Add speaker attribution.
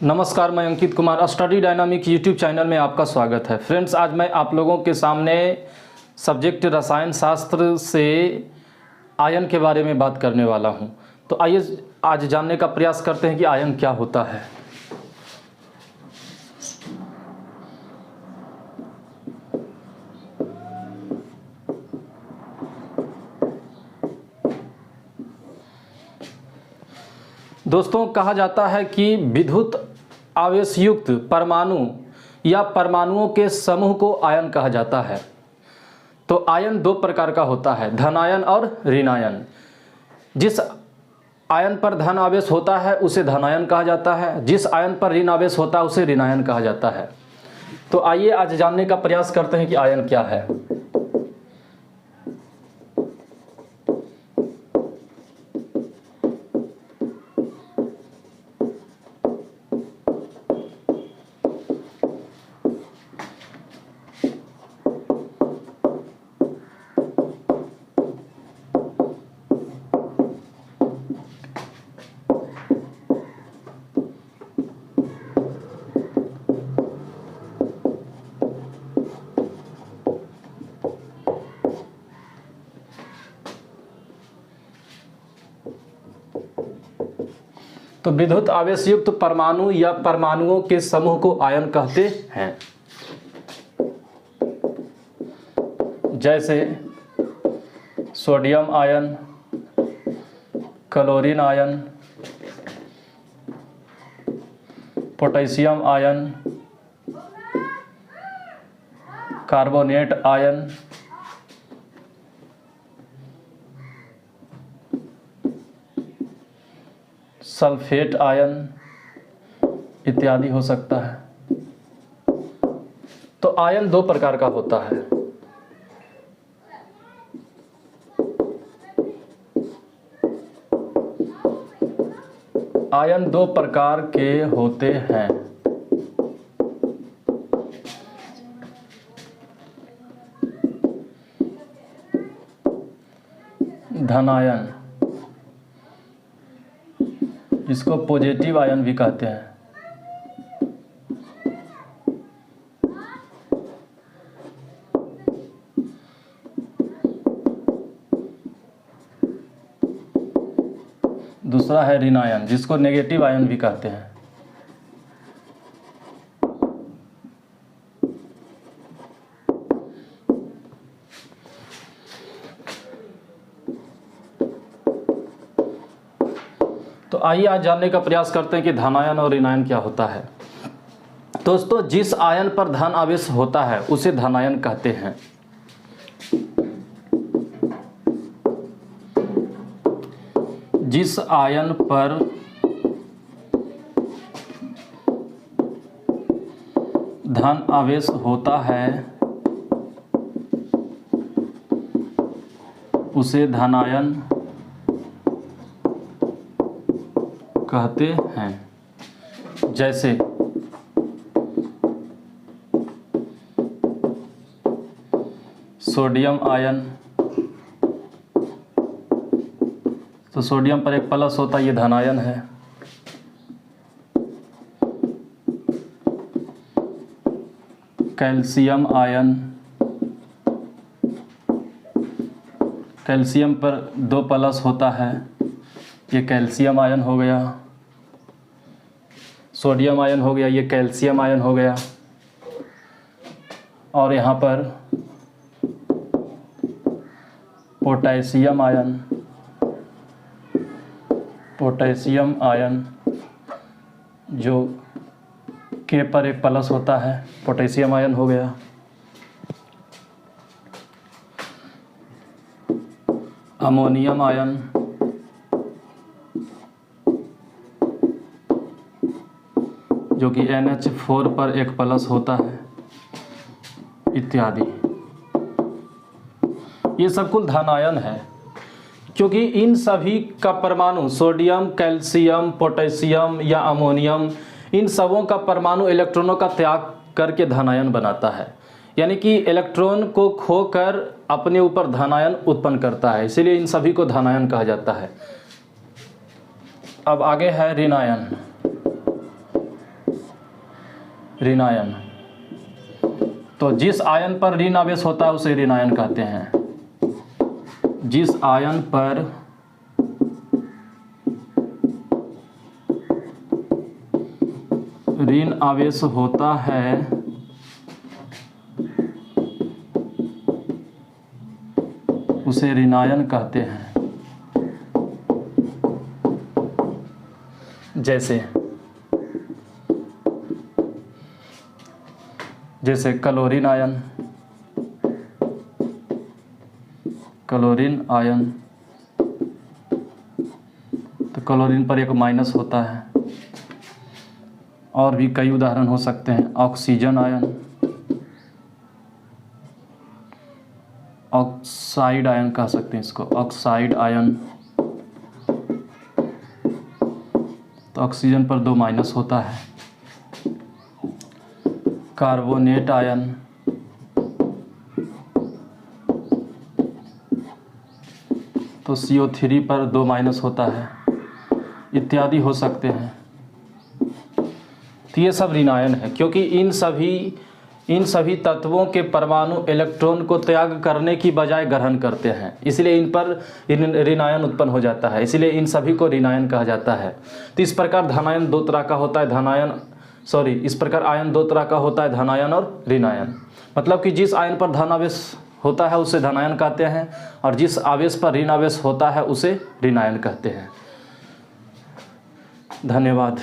Speaker 1: नमस्कार, मैं Ankit Kumar study dynamic YouTube channel में आपका स्वागत है। फ्रेंड्स, आज मैं आप लोगों के सामने सब्जेक्ट रसायन शास्त्र से आयन के बारे में बात करने वाला हूं। तो आइए आज जानने का प्रयास करते हैं कि आयन क्या होता है। दोस्तों, कहा जाता है कि विद्युत आवेशयुक्त परमाणु या परमाणुओं के समूह को आयन कहा जाता है। तो आयन दो प्रकार का होता है, धनायन और ऋणायन। जिस आयन पर धन आवेश होता है उसे धनायन कहा जाता है, जिस आयन पर ऋण आवेश होता है उसे ऋणायन कहा जाता है। तो आइए आज जानने का प्रयास करते हैं कि आयन क्या है। तो विद्युत आवेशयुक्त परमाणु या परमाणुओं के समूह को आयन कहते हैं। जैसे sodium ion, chlorine ion, potassium ion, carbonate ion, sulphate ion इत्यादि हो सकता है। तो आयन दो प्रकार का होता है। आयन दो प्रकार के होते हैं। धनायन, इसको पॉजिटिव आयन भी कहते हैं। दूसरा है ऋणायन, जिसको नेगेटिव आयन भी कहते हैं। तो आइए आज जानने का प्रयास करते हैं कि धनायन और ऋणायन क्या होता है। दोस्तों, जिस आयन पर धन आवेश होता है उसे धनायन कहते हैं। जिस आयन पर धन आवेश होता है उसे धनायन कहते हैं। जैसे सोडियम आयन, तो सोडियम पर एक प्लस होता है, ये धनायन है। कैल्शियम आयन, कैल्शियम पर दो प्लस होता है, ये कैल्शियम आयन हो गया। सोडियम आयन हो गया, ये कैल्शियम आयन हो गया। और यहाँ पर पोटेशियम आयन, पोटेशियम आयन जो के पर एक प्लस होता है, पोटेशियम आयन हो गया। अमोनियम आयन, जो कि NH4 पर एक प्लस होता है, इत्यादि। ये सब कुल धनायन है, क्योंकि इन सभी का परमाणु सोडियम, कैल्शियम, पोटेशियम या अमोनियम, इन सबों का परमाणु इलेक्ट्रॉनों का त्याग करके धनायन बनाता है। यानी कि इलेक्ट्रॉन को खोकर अपने ऊपर धनायन उत्पन्न करता है, इसीलिए इन सभी को धनायन कहा जाता है। अब आगे है ऋणायन। ऋण आयन। तो जिस आयन पर ऋण आवेश होता है उसे ऋण आयन कहते हैं। जिस आयन पर ऋण आवेश होता है उसे ऋणायन कहते हैं। जैसे क्लोरीन आयन, तो क्लोरीन पर एक माइनस होता है। और भी कई उदाहरण हो सकते हैं। ऑक्सीजन आयन, ऑक्साइड आयन कह सकते हैं इसको, ऑक्साइड आयन, तो ऑक्सीजन पर 2 माइनस होता है। कार्बोनेट आयन, तो CO3 पर 2 माइनस होता है, इत्यादि हो सकते हैं। तो ये सब ऋण आयन है, क्योंकि इन सभी तत्वों के परमाणु इलेक्ट्रॉन को त्याग करने की बजाय ग्रहण करते हैं, इसलिए इन पर ऋण आयन उत्पन्न हो जाता है, इसलिए इन सभी को ऋण आयन कहा जाता है। तो इस प्रकार धनायन 2 तरह का होता है, इस प्रकार आयन 2 तरह का होता है, धनायन और ऋण आयन। मतलब कि जिस आयन पर धन आवेश होता है उसे धनायन कहते हैं, और जिस आवेश पर ऋण आवेश होता है उसे ऋण आयन कहते हैं। धन्यवाद।